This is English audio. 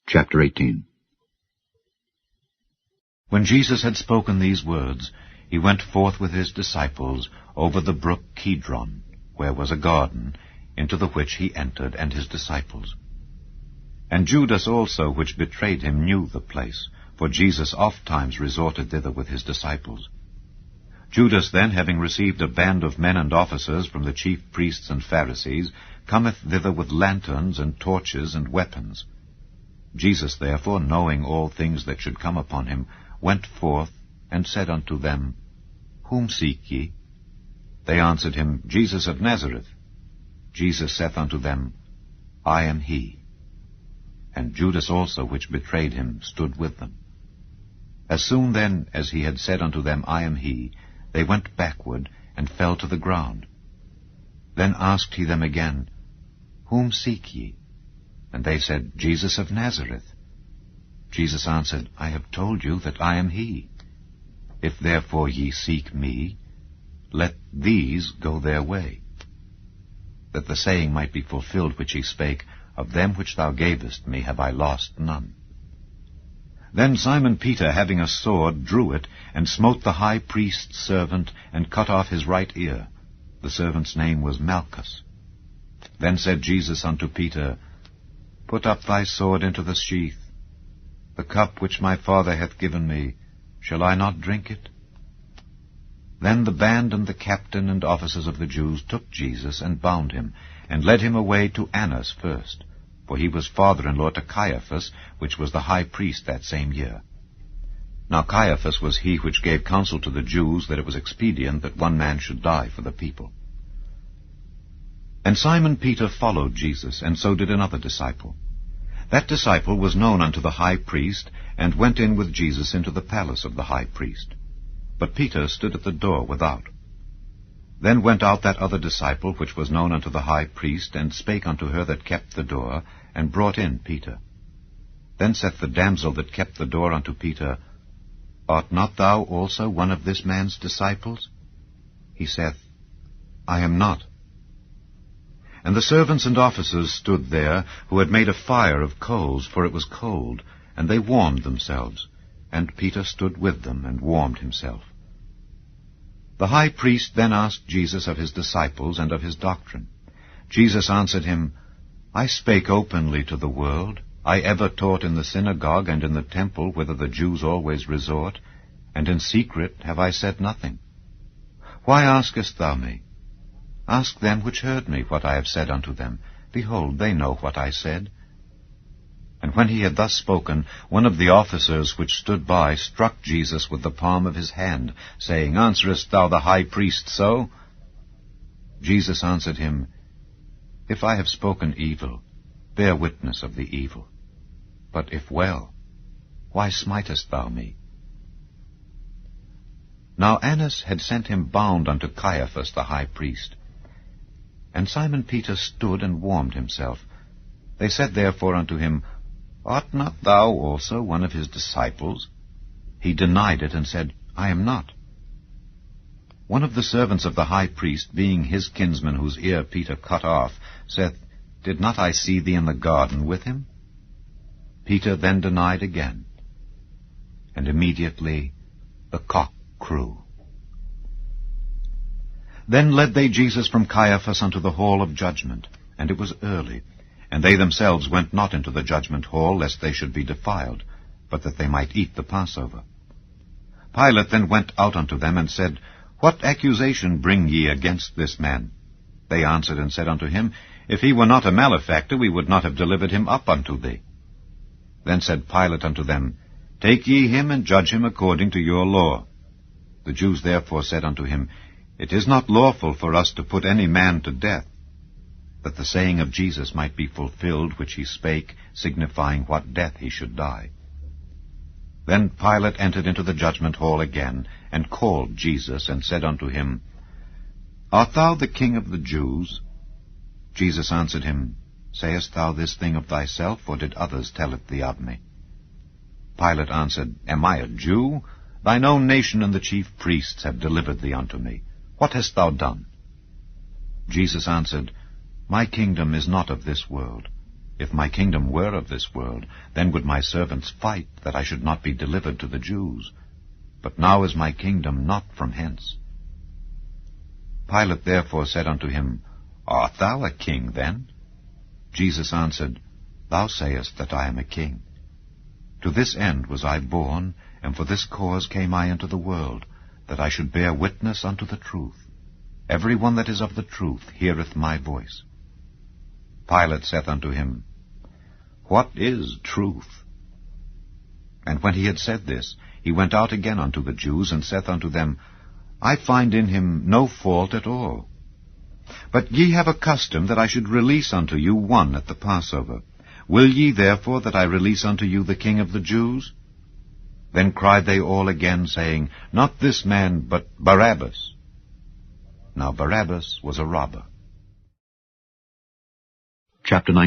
Chapter 18. When Jesus had spoken these words, he went forth with his disciples over the brook Kidron, where was a garden, into the which he entered, and his disciples. And Judas also, which betrayed him, knew the place, for Jesus ofttimes resorted thither with his disciples. Judas then, having received a band of men and officers from the chief priests and Pharisees, cometh thither with lanterns and torches and weapons. Jesus therefore, knowing all things that should come upon him, went forth, and said unto them, Whom seek ye? They answered him, Jesus of Nazareth. Jesus saith unto them, I am he. And Judas also, which betrayed him, stood with them. As soon then as he had said unto them, I am he, they went backward, and fell to the ground. Then asked he them again, Whom seek ye? And they said, Jesus of Nazareth. Jesus answered, I have told you that I am he. If therefore ye seek me, let these go their way. That the saying might be fulfilled which he spake, Of them which thou gavest me have I lost none. Then Simon Peter, having a sword, drew it, and smote the high priest's servant, and cut off his right ear. The servant's name was Malchus. Then said Jesus unto Peter, Put up thy sword into the sheath. The cup which my Father hath given me, shall I not drink it? Then the band and the captain and officers of the Jews took Jesus, and bound him, and led him away to Annas first, for he was father-in-law to Caiaphas, which was the high priest that same year. Now Caiaphas was he which gave counsel to the Jews that it was expedient that one man should die for the people. And Simon Peter followed Jesus, and so did another disciple. That disciple was known unto the high priest, and went in with Jesus into the palace of the high priest. But Peter stood at the door without. Then went out that other disciple, which was known unto the high priest, and spake unto her that kept the door, and brought in Peter. Then saith the damsel that kept the door unto Peter, Art not thou also one of this man's disciples? He saith, I am not. And the servants and officers stood there, who had made a fire of coals, for it was cold, and they warmed themselves. And Peter stood with them, and warmed himself. The high priest then asked Jesus of his disciples, and of his doctrine. Jesus answered him, I spake openly to the world. I ever taught in the synagogue, and in the temple, whither the Jews always resort, and in secret have I said nothing. Why askest thou me? Ask them which heard me what I have said unto them. Behold, they know what I said. And when he had thus spoken, one of the officers which stood by struck Jesus with the palm of his hand, saying, Answerest thou the high priest so? Jesus answered him, If I have spoken evil, bear witness of the evil. But if well, why smitest thou me? Now Annas had sent him bound unto Caiaphas the high priest. And Simon Peter stood and warmed himself. They said therefore unto him, Art not thou also one of his disciples? He denied it, and said, I am not. One of the servants of the high priest, being his kinsman whose ear Peter cut off, saith, Did not I see thee in the garden with him? Peter then denied again. And immediately the cock crew. Then led they Jesus from Caiaphas unto the hall of judgment, and it was early. And they themselves went not into the judgment hall, lest they should be defiled, but that they might eat the Passover. Pilate then went out unto them, and said, What accusation bring ye against this man? They answered and said unto him, If he were not a malefactor, we would not have delivered him up unto thee. Then said Pilate unto them, Take ye him, and judge him according to your law. The Jews therefore said unto him, It is not lawful for us to put any man to death, that the saying of Jesus might be fulfilled, which he spake, signifying what death he should die. Then Pilate entered into the judgment hall again, and called Jesus, and said unto him, Art thou the King of the Jews? Jesus answered him, Sayest thou this thing of thyself, or did others tell it thee of me? Pilate answered, Am I a Jew? Thine own nation and the chief priests have delivered thee unto me. What hast thou done? Jesus answered, My kingdom is not of this world. If my kingdom were of this world, then would my servants fight, that I should not be delivered to the Jews. But now is my kingdom not from hence. Pilate therefore said unto him, Art thou a king then? Jesus answered, Thou sayest that I am a king. To this end was I born, and for this cause came I into the world, that I should bear witness unto the truth. Every one that is of the truth heareth my voice. Pilate saith unto him, What is truth? And when he had said this, he went out again unto the Jews, and saith unto them, I find in him no fault at all. But ye have a custom that I should release unto you one at the Passover. Will ye therefore that I release unto you the King of the Jews? Then cried they all again, saying, Not this man, but Barabbas. Now Barabbas was a robber. Chapter 19.